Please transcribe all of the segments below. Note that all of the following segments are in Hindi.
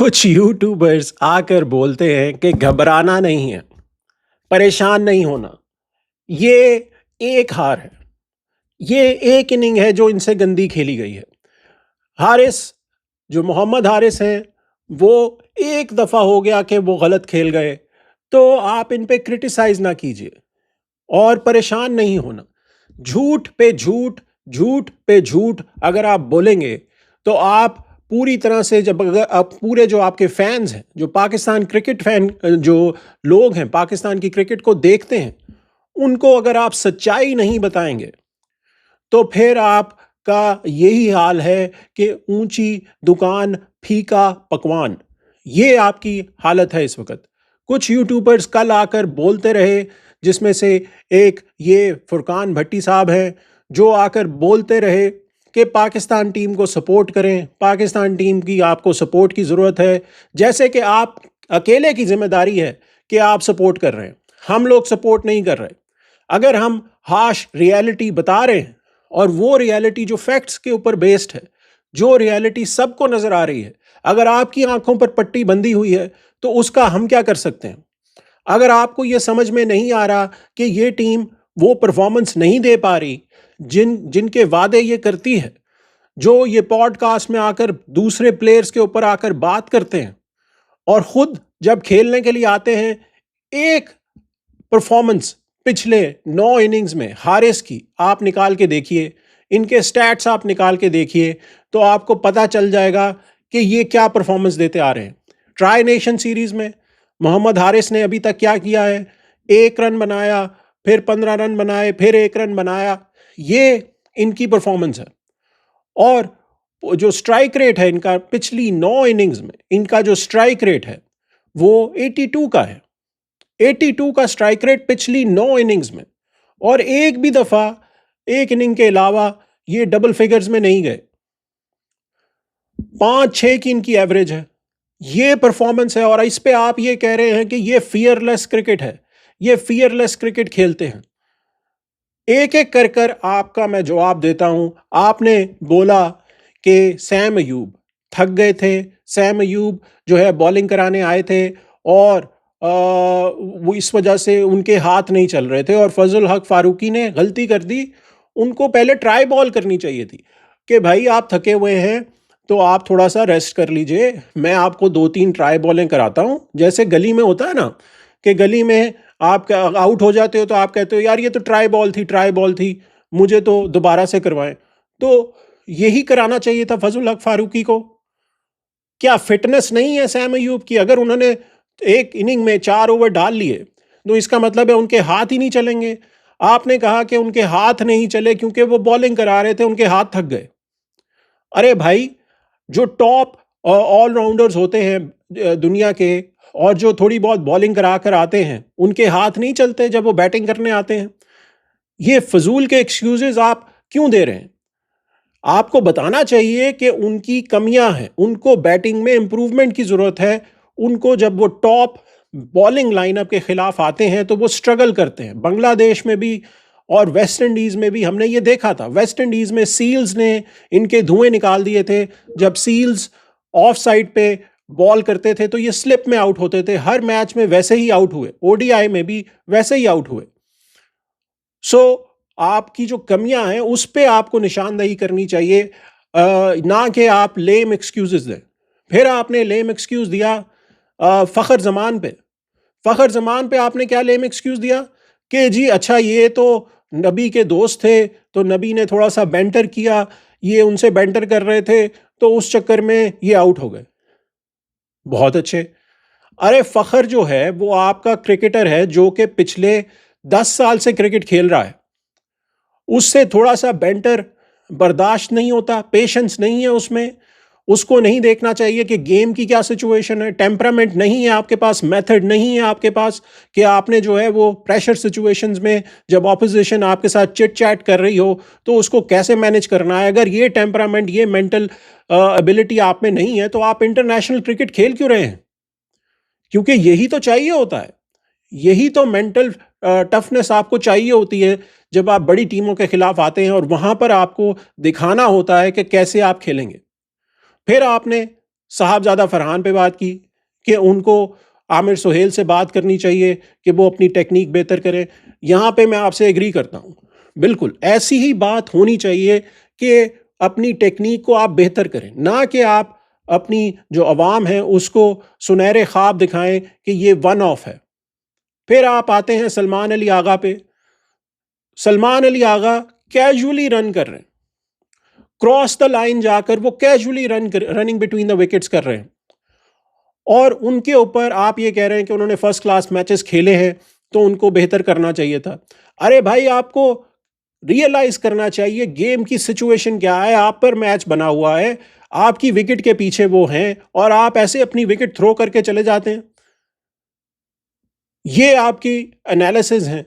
कुछ यूट्यूबर्स आकर बोलते हैं कि घबराना नहीं है, परेशान नहीं होना। ये एक हार है, ये एक इनिंग है जो इनसे गंदी खेली गई है। हारिस, जो मोहम्मद हारिस हैं, वो एक दफ़ा हो गया कि वो गलत खेल गए, तो आप इन पे क्रिटिसाइज़ ना कीजिए और परेशान नहीं होना। झूठ पे झूठ, झूठ पे झूठ अगर आप बोलेंगे, तो आप पूरी तरह से जब अगर आप पूरे जो आपके फैन्स हैं, जो पाकिस्तान क्रिकेट फैन जो लोग हैं, पाकिस्तान की क्रिकेट को देखते हैं, उनको अगर आप सच्चाई नहीं बताएंगे, तो फिर आपका यही हाल है कि ऊंची दुकान फीका पकवान। ये आपकी हालत है इस वक्त। कुछ यूट्यूबर्स कल आकर बोलते रहे, जिसमें से एक ये फुरकान भट्टी साहब हैं, जो आकर बोलते रहे कि पाकिस्तान टीम को सपोर्ट करें, पाकिस्तान टीम की आपको सपोर्ट की ज़रूरत है, जैसे कि आप अकेले की जिम्मेदारी है कि आप सपोर्ट कर रहे हैं। हम लोग सपोर्ट नहीं कर रहे। अगर हम हाश रियलिटी बता रहे हैं और वो रियलिटी जो फैक्ट्स के ऊपर बेस्ड है, जो रियलिटी सबको नजर आ रही है, अगर आपकी आंखों पर पट्टी बंधी हुई है, तो उसका हम क्या कर सकते हैं? अगर आपको ये समझ में नहीं आ रहा कि ये टीम वो परफॉर्मेंस नहीं दे पा रही जिनके वादे ये करती है, जो ये पॉडकास्ट में आकर दूसरे प्लेयर्स के ऊपर आकर बात करते हैं और खुद जब खेलने के लिए आते हैं, एक परफॉर्मेंस पिछले 9 इनिंग्स में हारिस की आप निकाल के देखिए, इनके स्टैट्स आप निकाल के देखिए, तो आपको पता चल जाएगा कि ये क्या परफॉर्मेंस देते आ रहे हैं। ट्राई नेशन सीरीज में मोहम्मद हारिस ने अभी तक क्या किया है? 1 रन बनाया, फिर 15 रन बनाए, फिर 1 रन बनाया। ये इनकी परफॉर्मेंस है। और जो स्ट्राइक रेट है इनका, पिछली 9 इनिंग्स में इनका जो स्ट्राइक रेट है वो 82 का है। 82 का स्ट्राइक रेट पिछली 9 इनिंग्स में, और एक भी दफा एक इनिंग के अलावा ये डबल फिगर्स में नहीं गए। 5-6 की इनकी एवरेज है। ये परफॉर्मेंस है, और इस पे आप ये कह रहे हैं कि ये फियरलेस क्रिकेट है, ये फियरलेस क्रिकेट खेलते हैं। एक एक कर कर आपका मैं जवाब देता हूं। आपने बोला कि सैम अयूब थक गए थे, सैम अयूब जो है बॉलिंग कराने आए थे और वो इस वजह से उनके हाथ नहीं चल रहे थे, और फजल हक फारूकी ने गलती कर दी। उनको पहले ट्राई बॉल करनी चाहिए थी कि भाई आप थके हुए हैं तो आप थोड़ा सा रेस्ट कर लीजिए, मैं आपको 2-3 ट्राई बॉलें कराता हूं। जैसे गली में होता है ना, कि गली में आप आउट हो जाते हो तो आप कहते हो यार ये तो ट्राई बॉल थी, ट्राई बॉल थी, मुझे तो दोबारा से करवाएं। तो यही कराना चाहिए था फजल हक फारूकी को। क्या फिटनेस नहीं है सैम अयूब की? अगर उन्होंने एक इनिंग में 4 ओवर डाल लिए, तो इसका मतलब है उनके हाथ ही नहीं चलेंगे। आपने कहा कि उनके हाथ नहीं चले क्योंकि वो बॉलिंग करा रहे थे, उनके हाथ थक गए। अरे भाई, जो टॉप ऑलराउंडर्स होते हैं दुनिया के, और जो थोड़ी बहुत बॉलिंग करा कर आते हैं, उनके हाथ नहीं चलते जब वो बैटिंग करने आते हैं? ये फजूल के एक्सक्यूजेस आप क्यों दे रहे हैं? आपको बताना चाहिए कि उनकी कमियां हैं, उनको बैटिंग में इंप्रूवमेंट की जरूरत है। उनको जब वो टॉप बॉलिंग लाइनअप के खिलाफ आते हैं तो वो स्ट्रगल करते हैं। बांग्लादेश में भी और वेस्ट इंडीज में भी हमने ये देखा था। वेस्ट इंडीज में सील्स ने इनके धुएं निकाल दिए थे। जब सील्स ऑफ साइड पे बॉल करते थे तो ये स्लिप में आउट होते थे। हर मैच में वैसे ही आउट हुए, ओडीआई में भी वैसे ही आउट हुए। सो आपकी जो कमियां हैं उस पे आपको निशानदेही करनी चाहिए, ना कि आप लेम एक्सक्यूजेस दें। फिर आपने लेम एक्सक्यूज दिया फ़खर ज़मान पे। फ़खर ज़मान पे आपने क्या लेम एक्सक्यूज दिया कि जी अच्छा ये तो नबी के दोस्त थे, तो नबी ने थोड़ा सा बैंटर किया, ये उनसे बैंटर कर रहे थे, तो उस चक्कर में ये आउट हो गए। बहुत अच्छे। अरे फ़खर जो है वो आपका क्रिकेटर है जो कि पिछले 10 साल से क्रिकेट खेल रहा है। उससे थोड़ा सा बेंटर बर्दाश्त नहीं होता, पेशेंस नहीं है उसमें। उसको नहीं देखना चाहिए कि गेम की क्या सिचुएशन है। टेम्परामेंट नहीं है आपके पास, मेथड नहीं है आपके पास कि आपने जो है वो प्रेशर सिचुएशंस में जब ऑपोजिशन आपके साथ चिट चैट कर रही हो तो उसको कैसे मैनेज करना है। अगर ये टेम्परामेंट, ये मेंटल एबिलिटी आप में नहीं है तो आप इंटरनेशनल क्रिकेट खेल क्यों रहे हैं? क्योंकि यही तो चाहिए होता है, यही तो मेंटल टफनेस आपको चाहिए होती है जब आप बड़ी टीमों के खिलाफ आते हैं, और वहां पर आपको दिखाना होता है कि कैसे आप खेलेंगे। फिर आपने साहबजादा फरहान पे बात की कि उनको आमिर सुहेल से बात करनी चाहिए कि वो अपनी टेक्निक बेहतर करें। यहाँ पे मैं आपसे एग्री करता हूँ, बिल्कुल ऐसी ही बात होनी चाहिए कि अपनी टेक्निक को आप बेहतर करें, ना कि आप अपनी जो अवाम है उसको सुनहरे ख्वाब दिखाएं कि ये वन ऑफ है। फिर आप आते हैं सलमान अली आगा पे। सलमान अली आगा कैजुअली रन कर रहे हैं, क्रॉस द लाइन जाकर वो casually running between the wickets कर रहे हैं, और उनके ऊपर आप ये कह रहे हैं कि उन्होंने फर्स्ट क्लास मैचेस खेले हैं तो उनको बेहतर करना चाहिए था। अरे भाई, आपको रियलाइज करना चाहिए गेम की सिचुएशन क्या है। आप पर मैच बना हुआ है, आपकी विकेट के पीछे वो हैं, और आप ऐसे अपनी विकेट थ्रो करके चले जाते हैं। ये आपकी एनालिसिस है।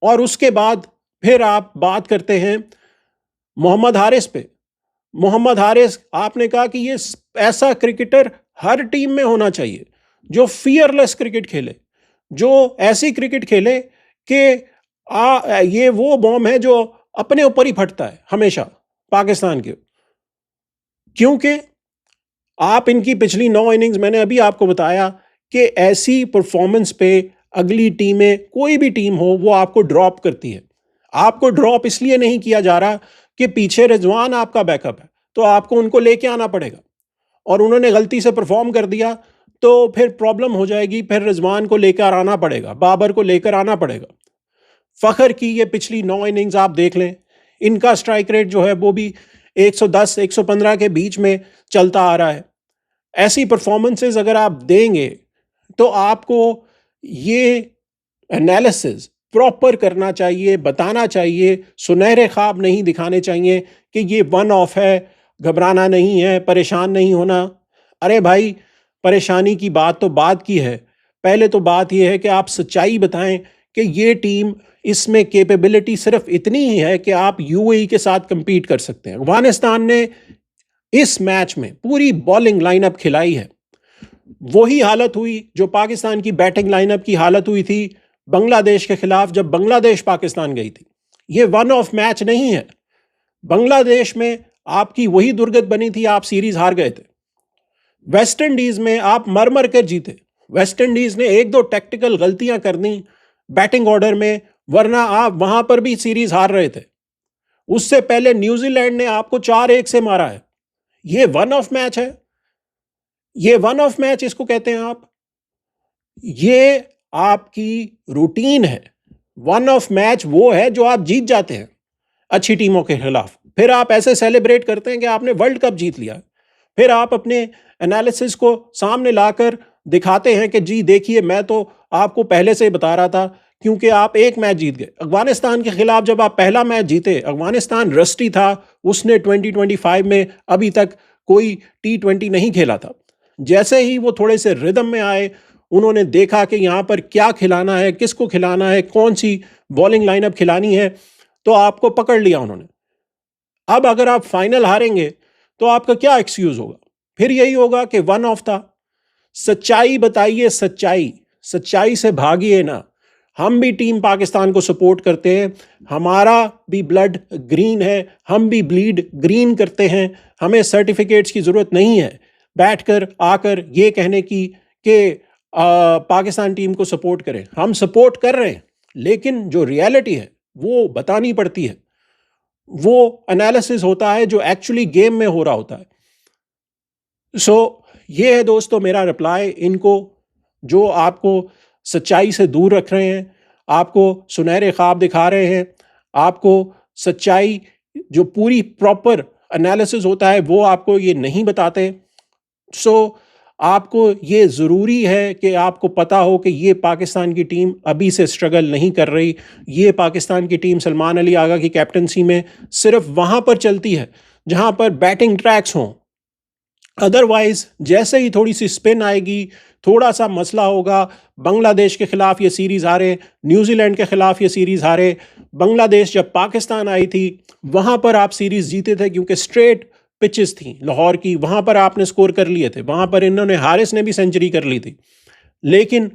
और उसके बाद फिर आप बात करते हैं मोहम्मद हारिस पे। मोहम्मद हारिस, आपने कहा कि ये ऐसा क्रिकेटर हर टीम में होना चाहिए जो फियरलेस क्रिकेट खेले, जो ऐसी क्रिकेट खेले कि ये वो बॉम्ब है जो अपने ऊपर ही फटता है हमेशा पाकिस्तान के। क्योंकि आप इनकी पिछली 9 इनिंग्स, मैंने अभी आपको बताया कि ऐसी परफॉर्मेंस पे अगली टीमें, कोई भी टीम हो, वो आपको ड्रॉप करती है। आपको ड्रॉप इसलिए नहीं किया जा रहा कि पीछे रिजवान आपका बैकअप है, तो आपको उनको लेके आना पड़ेगा, और उन्होंने गलती से परफॉर्म कर दिया तो फिर प्रॉब्लम हो जाएगी, फिर रिजवान को लेकर आना पड़ेगा, बाबर को लेकर आना पड़ेगा। फ़खर की ये पिछली 9 इनिंग्स आप देख लें, इनका स्ट्राइक रेट जो है वो भी 110 115 के बीच में चलता आ रहा है। ऐसी परफॉर्मेंसेस अगर आप देंगे तो आपको ये एनालिसिस प्रॉपर करना चाहिए, बताना चाहिए, सुनहरे ख्वाब नहीं दिखाने चाहिए कि ये वन ऑफ है, घबराना नहीं है, परेशान नहीं होना। अरे भाई, परेशानी की बात तो बाद की है, पहले तो बात यह है कि आप सच्चाई बताएं कि ये टीम, इसमें कैपेबिलिटी सिर्फ इतनी ही है कि आप यूएई के साथ compete कर सकते हैं। अफगानिस्तान ने इस मैच में पूरी बॉलिंग लाइनअप खिलाई है, वही हालत हुई जो पाकिस्तान की बैटिंग लाइनअप की हालत हुई थी बांग्लादेश के खिलाफ जब बांग्लादेश पाकिस्तान गई थी। ये वन ऑफ मैच नहीं है। बांग्लादेश में आपकी वही दुर्गत बनी थी, आप सीरीज हार गए थे। वेस्ट इंडीज में आप मर मर कर जीते। वेस्ट इंडीज ने एक दो टैक्टिकल गलतियां कर दी बैटिंग ऑर्डर में, वरना आप वहां पर भी सीरीज हार रहे थे। उससे पहले न्यूजीलैंड ने आपको 4-1 से मारा है। ये वन ऑफ मैच है, ये वन ऑफ मैच इसको कहते हैं आप। ये आपकी रूटीन है। वन ऑफ मैच वो है जो आप जीत जाते हैं अच्छी टीमों के खिलाफ, फिर आप ऐसे सेलिब्रेट करते हैं कि आपने वर्ल्ड कप जीत लिया। फिर आप अपने एनालिसिस को सामने लाकर दिखाते हैं कि जी देखिए, मैं तो आपको पहले से ही बता रहा था, क्योंकि आप एक मैच जीत गए। अफगानिस्तान के खिलाफ जब आप पहला मैच जीते, अफगानिस्तान रस्टी था, उसने 2025 में अभी तक कोई T20 नहीं खेला था। जैसे ही वो थोड़े से रिदम में आए, उन्होंने देखा कि यहाँ पर क्या खिलाना है, किसको खिलाना है, कौन सी बॉलिंग लाइनअप खिलानी है, तो आपको पकड़ लिया उन्होंने। अब अगर आप फाइनल हारेंगे तो आपका क्या एक्सक्यूज होगा? फिर यही होगा कि वन ऑफ था। सच्चाई बताइए, सच्चाई, सच्चाई से भागिए ना। हम भी टीम पाकिस्तान को सपोर्ट करते हैं, हमारा भी ब्लड ग्रीन है, हम भी ब्लीड ग्रीन करते हैं। हमें सर्टिफिकेट्स की ज़रूरत नहीं है बैठकर आकर ये कहने की कि पाकिस्तान टीम को सपोर्ट करें। हम सपोर्ट कर रहे हैं, लेकिन जो रियलिटी है वो बतानी पड़ती है। वो एनालिसिस होता है जो एक्चुअली गेम में हो रहा होता है। सो ये है दोस्तों मेरा रिप्लाई इनको, जो आपको सच्चाई से दूर रख रहे हैं, आपको सुनहरे ख्वाब दिखा रहे हैं, आपको सच्चाई जो पूरी प्रॉपर एनालिसिस होता है वो आपको ये नहीं बताते। सो आपको ये ज़रूरी है कि आपको पता हो कि ये पाकिस्तान की टीम अभी से स्ट्रगल नहीं कर रही। ये पाकिस्तान की टीम सलमान अली आगा की कैप्टनसी में सिर्फ वहाँ पर चलती है जहाँ पर बैटिंग ट्रैक्स हों। अदरवाइज जैसे ही थोड़ी सी स्पिन आएगी, थोड़ा सा मसला होगा, बांग्लादेश के खिलाफ ये सीरीज़ हारे, न्यूजीलैंड के खिलाफ ये सीरीज़ हारे। बांग्लादेश जब पाकिस्तान आई थी वहाँ पर आप सीरीज़ जीते थे क्योंकि स्ट्रेट पिचेस थी लाहौर की, वहाँ पर आपने स्कोर कर लिए थे, वहाँ पर इन्होंने, हारिस ने भी सेंचुरी कर ली थी। लेकिन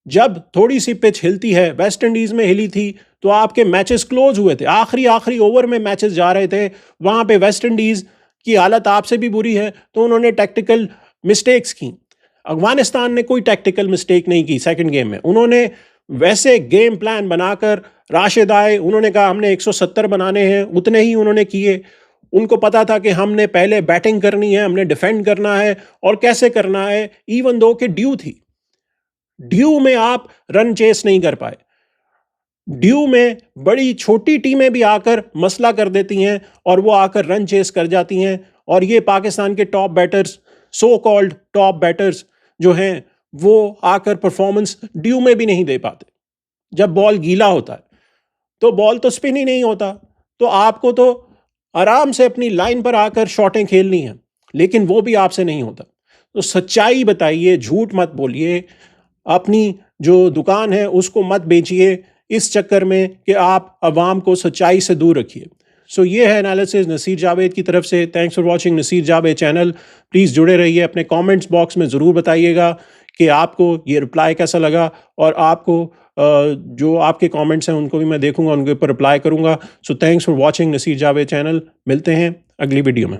जब थोड़ी सी पिच हिलती है, वेस्ट इंडीज़ में हिली थी, तो आपके मैचेस क्लोज हुए थे, आखिरी ओवर में मैचेस जा रहे थे। वहाँ पे वेस्ट इंडीज़ की हालत आपसे भी बुरी है, तो उन्होंने टैक्टिकल मिस्टेक्स की। अफगानिस्तान ने कोई टैक्टिकल मिस्टेक नहीं की सेकंड गेम में। उन्होंने वैसे गेम प्लान बनाकर, राशिद आए, उन्होंने कहा हमने 170 बनाने हैं, उतने ही उन्होंने किए। उनको पता था कि हमने पहले बैटिंग करनी है, हमने डिफेंड करना है और कैसे करना है, इवन दो कि ड्यू थी। ड्यू में आप रन चेस नहीं कर पाए। ड्यू में बड़ी छोटी टीमें भी आकर मसला कर देती हैं और वो आकर रन चेस कर जाती हैं, और ये पाकिस्तान के top batters, so called top batters जो हैं, वो आकर परफॉर्मेंस ड्यू में भी नहीं दे पाते। जब बॉल गीला होता है तो बॉल तो स्पिन ही नहीं होता, तो आपको तो आराम से अपनी लाइन पर आकर शॉटें खेलनी है, लेकिन वो भी आपसे नहीं होता। तो सच्चाई बताइए, झूठ मत बोलिए, अपनी जो दुकान है उसको मत बेचिए इस चक्कर में कि आप अवाम को सच्चाई से दूर रखिए। सो ये है एनालिसिस नसीर जावेद की तरफ से। Thanks for watching Naseer Javed channel. Please जुड़े रहिए। अपने कमेंट्स बॉक्स में ज़रूर बताइएगा कि आपको ये रिप्लाई कैसा लगा, और आपको जो आपके कमेंट्स हैं उनको भी मैं देखूंगा, उनके ऊपर रिप्लाई करूंगा। So thanks for watching Naseer Javed channel. मिलते हैं अगली वीडियो में।